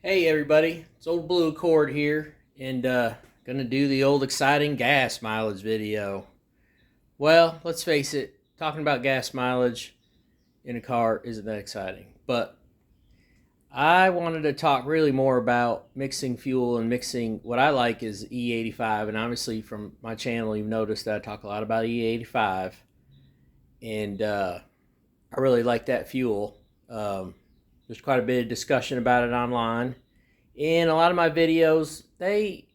Hey everybody, it's Old Blue Accord here, and gonna do the old exciting gas mileage video. Well, let's face it, talking about gas mileage in a car isn't that exciting. But I wanted to talk really more about mixing fuel and mixing what I like is E85, and obviously from my channel you've noticed that I talk a lot about E85, and I really like that fuel. There's quite a bit of discussion about it online. In a lot of my videos, they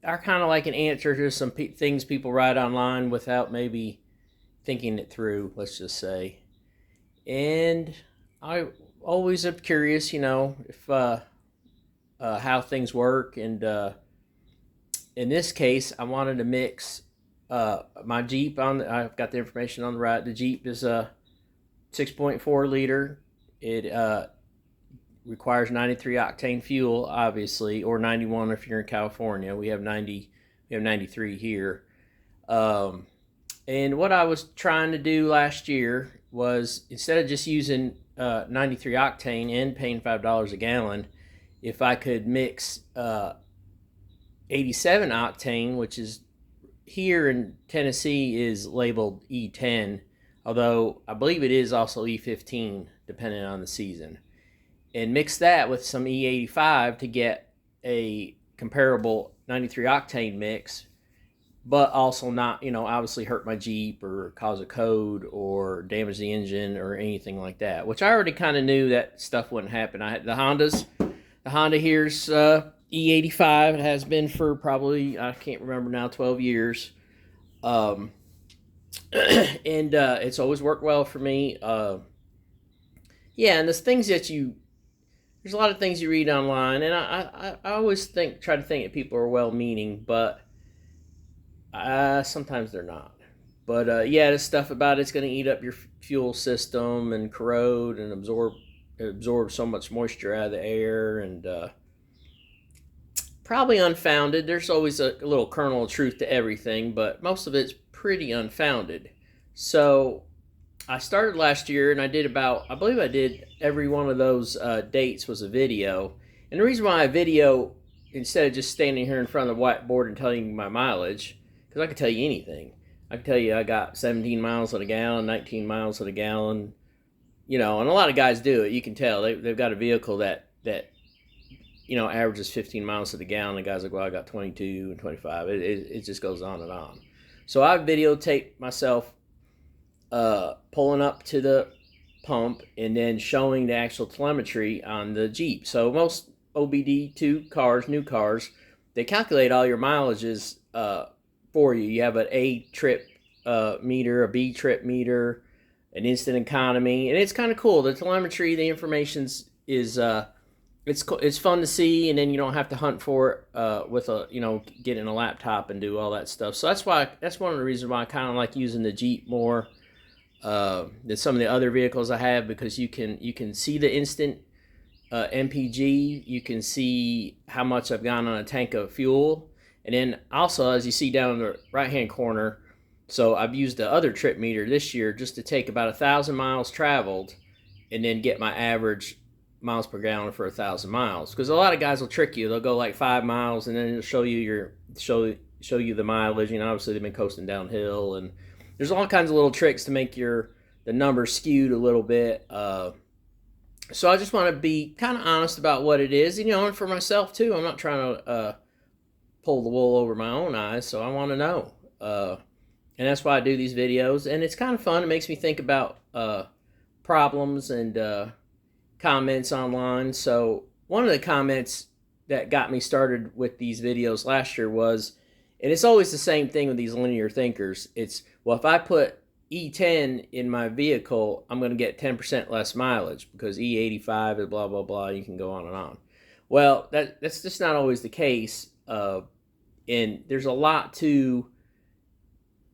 are kind of like an answer to some things people write online without maybe thinking it through, let's just say. And I always am curious, if how things work. And in this case, I wanted to mix my Jeep I've got the information on the right. The Jeep is a 6.4 liter. It requires 93 octane fuel, obviously, or 91 if you're in California. We have 93 here. And what I was trying to do last year was, instead of just using 93 octane and paying $5 a gallon, if I could mix 87 octane, which is here in Tennessee is labeled E10, although I believe it is also E15 depending on the season, and mix that with some E85 to get a comparable 93 octane mix, but also not, obviously hurt my Jeep or cause a code or damage the engine or anything like that, which I already kind of knew that stuff wouldn't happen. I had the Honda here's E85. It has been for probably, I can't remember now, 12 years. And it's always worked well for me. Yeah, and there's a lot of things you read online, and I always try to think that people are well-meaning, but sometimes they're not. But yeah, this stuff about it's going to eat up your fuel system and corrode and absorb so much moisture out of the air, and probably unfounded. There's always a little kernel of truth to everything, but most of it's pretty unfounded. So I started last year, and I believe I did every one of those dates was a video. And the reason why I video instead of just standing here in front of the whiteboard and telling you my mileage, because I can tell you anything. I can tell you I got 17 miles on a gallon, 19 miles on a gallon, and a lot of guys do it. You can tell they've got a vehicle that averages 15 miles to the gallon. The guy's like, well, I got 22 and 25. It just goes on and on. So I videotaped myself pulling up to the pump and then showing the actual telemetry on the Jeep. So most OBD2 cars, new cars, they calculate all your mileages for you. You have an A trip meter, a B trip meter, an instant economy, and it's kind of cool. The telemetry, the information's is it's fun to see, and then you don't have to hunt for it with getting a laptop and do all that stuff. So that's one of the reasons why I kind of like using the Jeep more than some of the other vehicles I have, because you can see the instant MPG. You can see how much I've gone on a tank of fuel, and then also, as you see down in the right hand corner, so I've used the other trip meter this year just to take about 1,000 miles traveled and then get my average miles per gallon for 1,000 miles, because a lot of guys will trick you. They'll go like 5 miles and then it'll show you the mileage. Obviously they've been coasting downhill, and there's all kinds of little tricks to make the numbers skewed a little bit. So I just want to be kind of honest about what it is, and for myself too. I'm not trying to pull the wool over my own eyes, so I want to know. And that's why I do these videos, and it's kind of fun. It makes me think about problems and comments online. So one of the comments that got me started with these videos last year was, and it's always the same thing with these linear thinkers, it's, well, if I put E10 in my vehicle, I'm going to get 10% less mileage because E85 is blah, blah, blah. You can go on and on. Well, that's just not always the case. And there's a lot to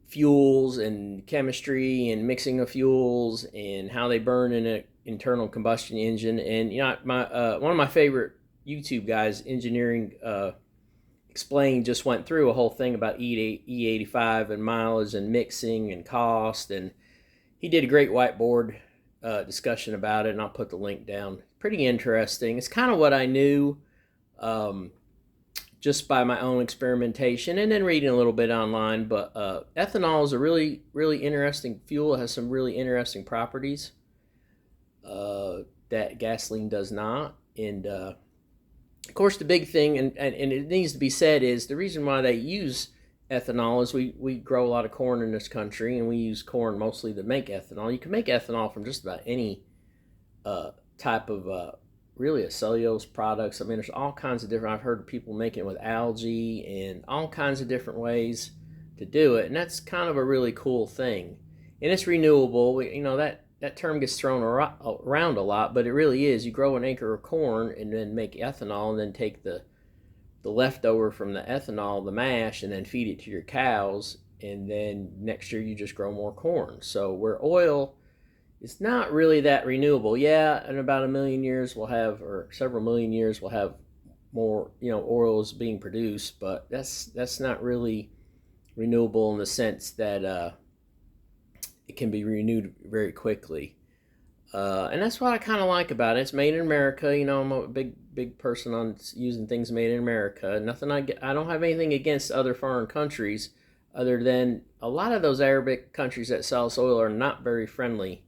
fuels and chemistry and mixing of fuels and how they burn in an internal combustion engine. And one of my favorite YouTube guys, Engineering Explained, just went through a whole thing about E85 and mileage and mixing and cost, and he did a great whiteboard discussion about it, and I'll put the link down. Pretty interesting. It's kind of what I knew just by my own experimentation and then reading a little bit online. But ethanol is a really, really interesting fuel. It has some really interesting properties that gasoline does not. And of course, the big thing, and it needs to be said, is the reason why they use ethanol is we grow a lot of corn in this country, and we use corn mostly to make ethanol. You can make ethanol from just about any type of really a cellulose products. I mean, there's all kinds of different. I've heard people making it with algae and all kinds of different ways to do it, and that's kind of a really cool thing. And it's renewable. You know, that term gets thrown around a lot, but it really is. You grow an acre of corn and then make ethanol, and then take the leftover from the ethanol, the mash, and then feed it to your cows. And then next year you just grow more corn. So where oil, it's not really that renewable. Yeah, in about a million years we'll have, or several million years we'll have more, oil is being produced, but that's not really renewable in the sense that it can be renewed very quickly. And that's what I kind of like about it. It's made in America. I'm a big person on using things made in America. I don't have anything against other foreign countries, other than a lot of those Arabic countries that sell us oil are not very friendly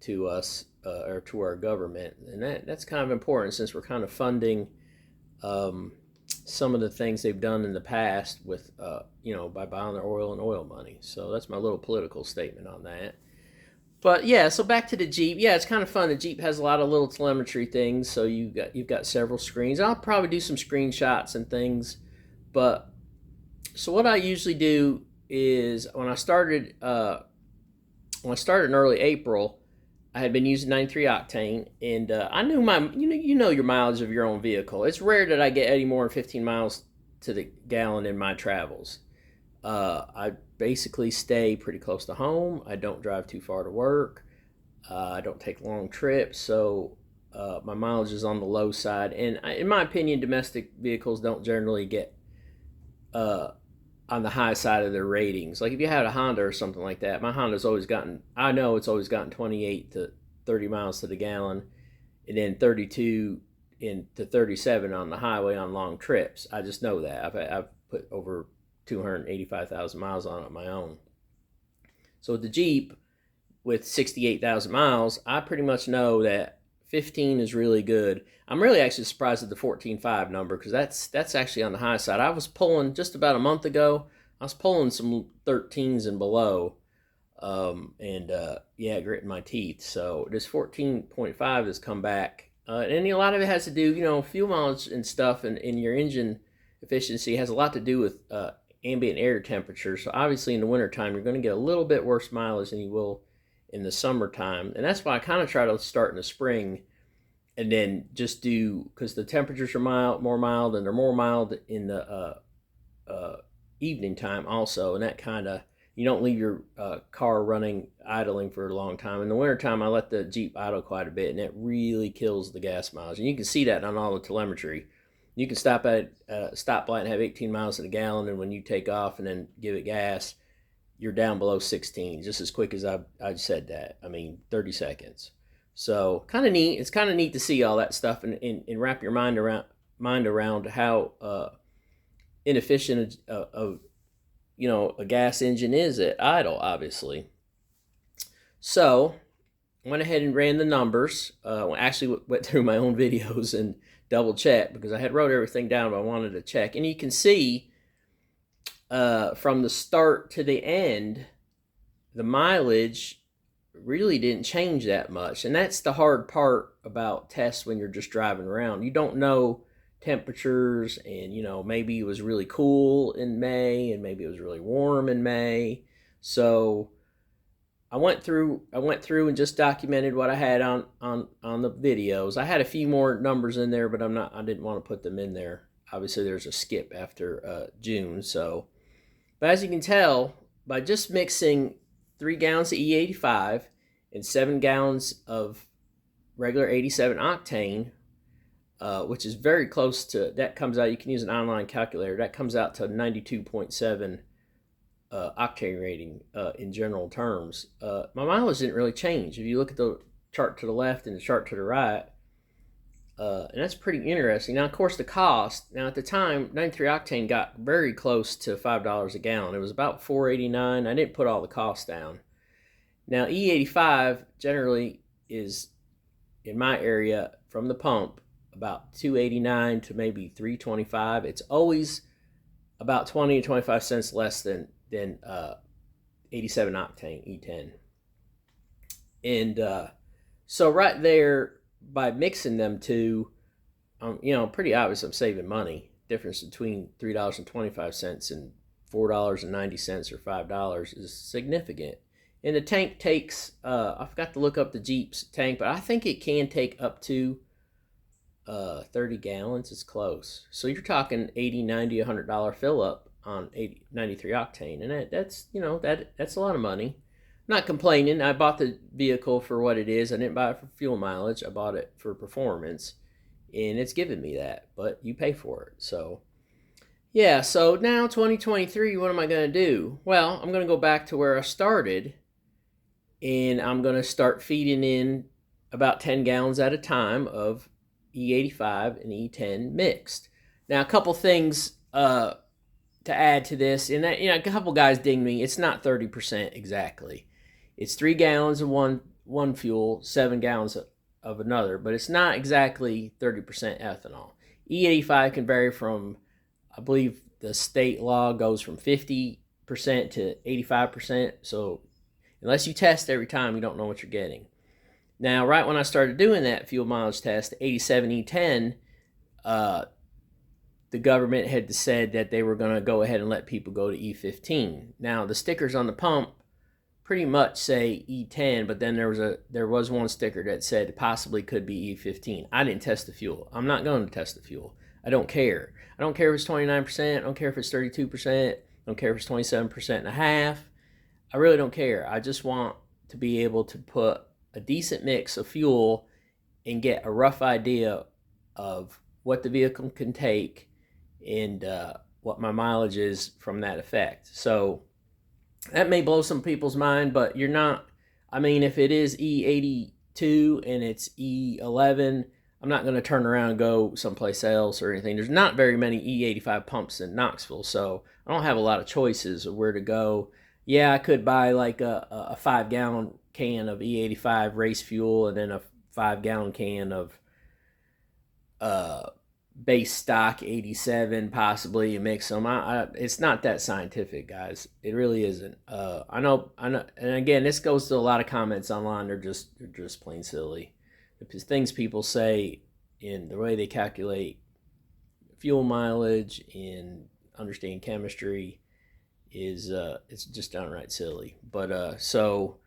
to us or to our government, and that's kind of important since we're kind of funding some of the things they've done in the past with by buying their oil and oil money. So that's my little political statement on that. But yeah, so back to the Jeep. Yeah, it's kind of fun. The Jeep has a lot of little telemetry things, so you've got several screens. I'll probably do some screenshots and things. But so what I usually do is when I started in early April, I had been using 93 octane, and I knew your mileage of your own vehicle. It's rare that I get any more than 15 miles to the gallon in my travels. I basically stay pretty close to home. I don't drive too far to work. I don't take long trips, so my mileage is on the low side. And in my opinion, domestic vehicles don't generally get on the high side of their ratings. Like if you had a Honda or something like that, my Honda's always gotten, I know it's always gotten 28 to 30 miles to the gallon, and then 32 to 37 on the highway on long trips. I just know that. I've put over 285,000 miles on it on my own. So with the Jeep, with 68,000 miles, I pretty much know that 15 is really good. I'm really actually surprised at the 14.5 number, because that's actually on the high side. I was pulling just about a month ago. I was pulling some 13s and below, gritting my teeth. So this 14.5 has come back, and a lot of it has to do, fuel mileage and stuff, and your engine efficiency has a lot to do with ambient air temperature. So obviously in the wintertime, you're going to get a little bit worse mileage than you will in the summertime. And that's why I kind of try to start in the spring and then just do, because the temperatures are more mild, and they're more mild in the evening time also. And that kind of, you don't leave your car running, idling for a long time. In the wintertime, I let the Jeep idle quite a bit, and it really kills the gas mileage. And you can see that on all the telemetry. You can stop at a stoplight and have 18 miles to the gallon, and when you take off and then give it gas, you're down below 16 just as quick as I said that. 30 seconds. So kind of neat. It's kind of neat to see all that stuff and wrap your mind around how inefficient a gas engine is at idle, obviously. So I went ahead and ran the numbers. Actually went through my own videos and double checked, because I had wrote everything down, but I wanted to check. And you can see from the start to the end, the mileage really didn't change that much. And that's the hard part about tests when you're just driving around. You don't know temperatures, and maybe it was really cool in May and maybe it was really warm in May. So I went through and just documented what I had on the videos. I had a few more numbers in there, but I didn't want to put them in there. Obviously there's a skip after June. So, but as you can tell, by just mixing 3 gallons of E85 and 7 gallons of regular 87 octane, which is very close to, that comes out, you can use an online calculator, that comes out to 92.7 octane rating in general terms. My mileage didn't really change. If you look at the chart to the left and the chart to the right, And that's pretty interesting. Now, of course, the cost. Now, at the time, 93 octane got very close to $5 a gallon. It was about $4.89. I didn't put all the costs down. Now, E85 generally is, in my area, from the pump, about $2.89 to maybe $3.25. It's always about 20 to 25 cents less than 87 octane E10. And so right there, by mixing them two, pretty obvious I'm saving money. Difference between $3.25 and $4.90 or $5 is significant. And the tank takes, I forgot to look up the Jeep's tank, but I think it can take up to 30 gallons. It's close. So you're talking $80, $90, $100 fill up on 93 octane. And that's a lot of money. I'm not complaining. I bought the vehicle for what it is. I didn't buy it for fuel mileage. I bought it for performance. And it's given me that. But you pay for it. So, yeah. So now 2023, what am I going to do? Well, I'm going to go back to where I started. And I'm going to start feeding in about 10 gallons at a time of E85 and E10 mixed. Now, a couple things to add to this. And a couple guys dinged me. It's not 30% exactly. It's 3 gallons of one fuel, 7 gallons of another. But it's not exactly 30% ethanol. E85 can vary from, I believe the state law goes from 50% to 85%. So unless you test every time, you don't know what you're getting. Now, right when I started doing that fuel mileage test, 87 E10, the government had said that they were going to go ahead and let people go to E15. Now, the stickers on the pump pretty much say E10, but then there was one sticker that said it possibly could be E15. I didn't test the fuel. I'm not going to test the fuel. I don't care. I don't care if it's 29%. I don't care if it's 32%. I don't care if it's 27% and a half. I really don't care. I just want to be able to put a decent mix of fuel and get a rough idea of what the vehicle can take and what my mileage is from that effect. So that may blow some people's mind, but you're not, if it is E82 and it's E11, I'm not going to turn around and go someplace else or anything. There's not very many E85 pumps in Knoxville, so I don't have a lot of choices of where to go. Yeah, I could buy like a 5-gallon can of E85 race fuel and then a 5-gallon can of base stock 87 possibly and mix them. It's not that scientific, guys. It really isn't. I know. And again, this goes to a lot of comments online. They're just plain silly. Because things people say in the way they calculate fuel mileage and understand chemistry is it's just downright silly. But so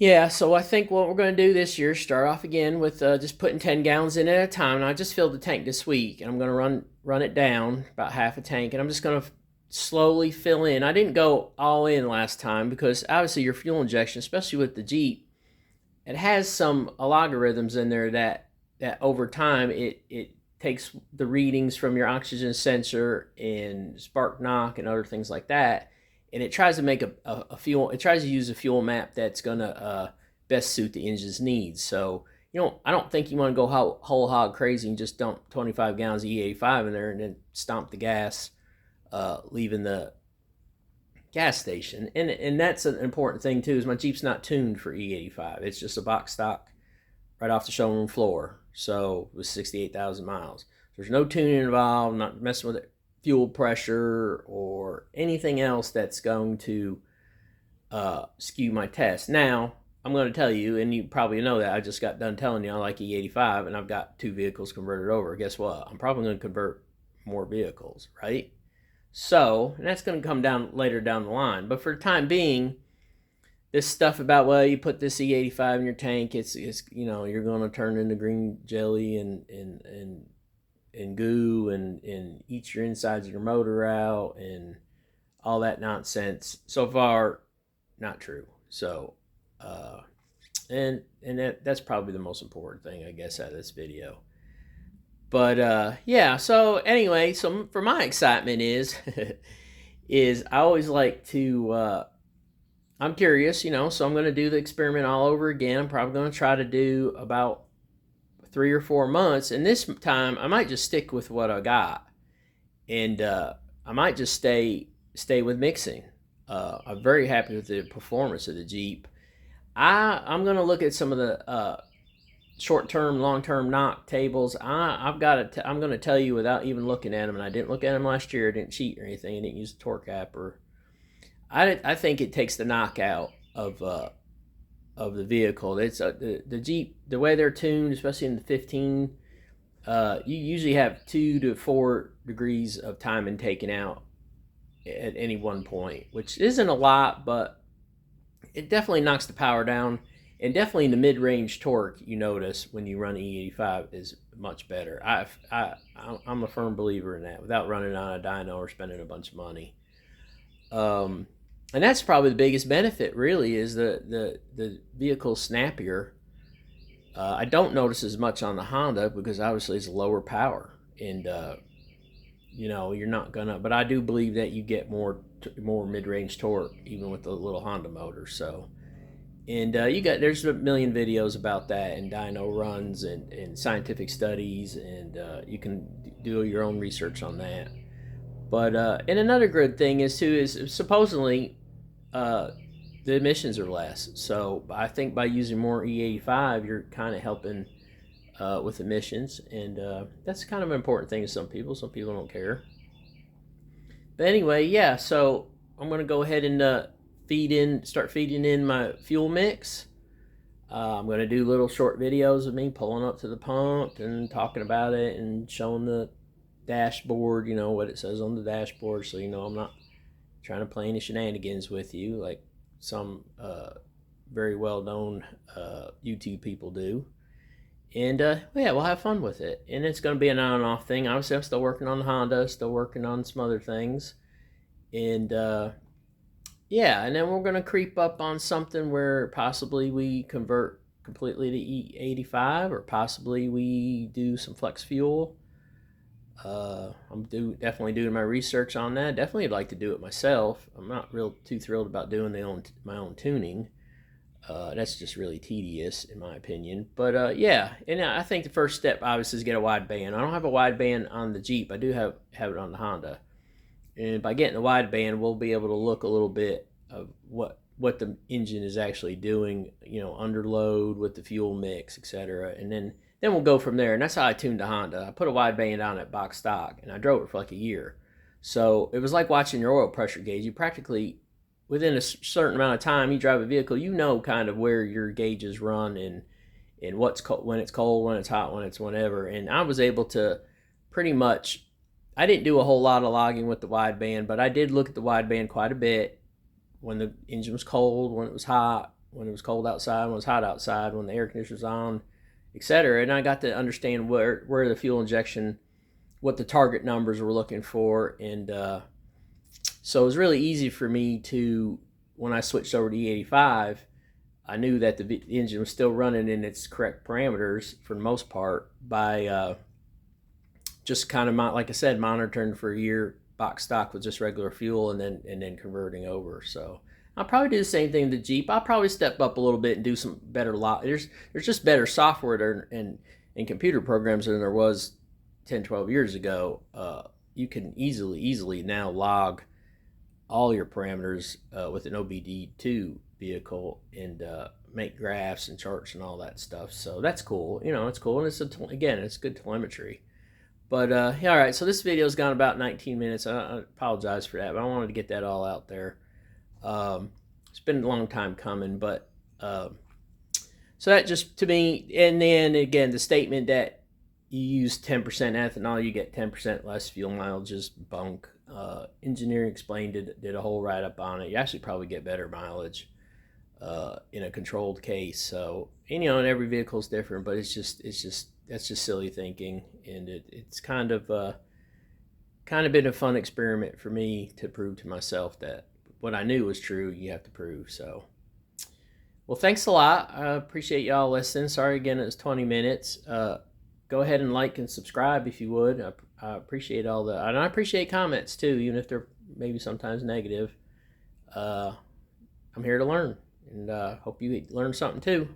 I think what we're going to do this year, start off again with just putting 10 gallons in at a time. And I just filled the tank this week, and I'm going to run it down about half a tank, and I'm just going to slowly fill in. I didn't go all in last time because obviously your fuel injection, especially with the Jeep, it has some algorithms in there that over time it takes the readings from your oxygen sensor and spark knock and other things like that, and it tries to make a fuel. It tries to use a fuel map that's gonna best suit the engine's needs. So I don't think you want to go whole hog crazy and just dump 25 gallons of E85 in there and then stomp the gas, leaving the gas station. And that's an important thing too, is my Jeep's not tuned for E85. It's just a box stock right off the showroom floor. So with 68,000 miles, there's no tuning involved. Not messing with fuel pressure or anything else that's going to skew my test. Now I'm going to tell you, and you probably know that I just got done telling you I like E85 and I've got 2 vehicles converted over. Guess what? I'm probably going to convert more vehicles, right? So, and that's going to come down later down the line. But for the time being, this stuff about, well, you put this E85 in your tank, it's you're going to turn into green jelly and goo and eat your insides of your motor out and all that nonsense. So far, not true. So, and that's probably the most important thing, I guess, out of this video. But so anyway, so for my excitement is I always like to, I'm curious, so I'm going to do the experiment all over again. I'm probably going to try to do about 3 or 4 months, and this time I might just stick with what I got, and I might just stay with mixing. I'm very happy with the performance of the Jeep. I'm gonna look at some of the short-term, long-term knock tables. I'm gonna tell you without even looking at them, and I didn't look at them last year. I didn't cheat or anything. I didn't use a torque app or. I think it takes the knockout of the vehicle. It's the Jeep, the way they're tuned, especially in the 15. You usually have 2 to 4 degrees of timing taken out at any one point, which isn't a lot, but it definitely knocks the power down. And definitely the mid-range torque, you notice when you run E85 is much better. I'm a firm believer in that, without running on a dyno or spending a bunch of money. And that's probably the biggest benefit, really, is the vehicle's snappier. I don't notice as much on the Honda because obviously it's lower power, and you're not gonna. But I do believe that you get more mid-range torque even with the little Honda motor. So. And there's a million videos about that, and dyno runs and scientific studies, and you can do your own research on that. But and another good thing is supposedly the emissions are less. So I think by using more E85, you're kind of helping with emissions, and that's kind of an important thing to some people. Some people don't care. But anyway, yeah. So I'm gonna go ahead and start feeding in my fuel mix. I'm going to do little short videos of me pulling up to the pump and talking about it and showing the dashboard, what it says on the dashboard, so I'm not trying to play any shenanigans with you like some very well-known YouTube people do. And yeah, we'll have fun with it. And it's going to be an on and off thing. Obviously, I'm still working on the Honda, still working on some other things. And yeah, and then we're going to creep up on something where possibly we convert completely to E85, or possibly we do some flex fuel. I'm definitely doing my research on that. Definitely like to do it myself. I'm not too thrilled about doing my own tuning. That's just really tedious in my opinion. But yeah, and I think the first step obviously is get a wideband. I don't have a wideband on the Jeep. I do have it on the Honda. And by getting the wideband, we'll be able to look a little bit of what the engine is actually doing, under load with the fuel mix, etc. And then we'll go from there. And that's how I tuned the Honda. I put a wideband on it box stock, and I drove it for like a year. So it was like watching your oil pressure gauge. You practically, within a certain amount of time you drive a vehicle, kind of where your gauges run and what's when it's cold, when it's hot, when it's whenever. And I was able to pretty much. I didn't do a whole lot of logging with the wideband, but I did look at the wideband quite a bit when the engine was cold, when it was hot, when it was cold outside, when it was hot outside, when the air conditioner was on, etc. And I got to understand where the fuel injection, what the target numbers were looking for. And so it was really easy for me to, when I switched over to E85, I knew that the engine was still running in its correct parameters for the most part by just kind of, like I said, monitoring for a year box stock with just regular fuel, and then converting over. So I'll probably do the same thing with the Jeep. I'll probably step up a little bit and do some better there's just better software there and computer programs than there was 10, 12 years ago. You can easily now log all your parameters with an OBD2 vehicle and make graphs and charts and all that stuff. So that's cool. It's cool, and it's good telemetry. But yeah, all right, so this video's gone about 19 minutes. I apologize for that, but I wanted to get that all out there. It's been a long time coming, but so that just, to me, and then again, the statement that you use 10% ethanol, you get 10% less fuel mileage is bunk. Engineering Explained did a whole write-up on it. You actually probably get better mileage in a controlled case. So, and every vehicle is different, but it's just that's just silly thinking, and it's kind of been a fun experiment for me to prove to myself that what I knew was true, you have to prove. So, well, thanks a lot. I appreciate y'all listening. Sorry again, it was 20 minutes. Go ahead and like and subscribe if you would. I appreciate all the, and I appreciate comments too, even if they're maybe sometimes negative. I'm here to learn, and hope you learn something too.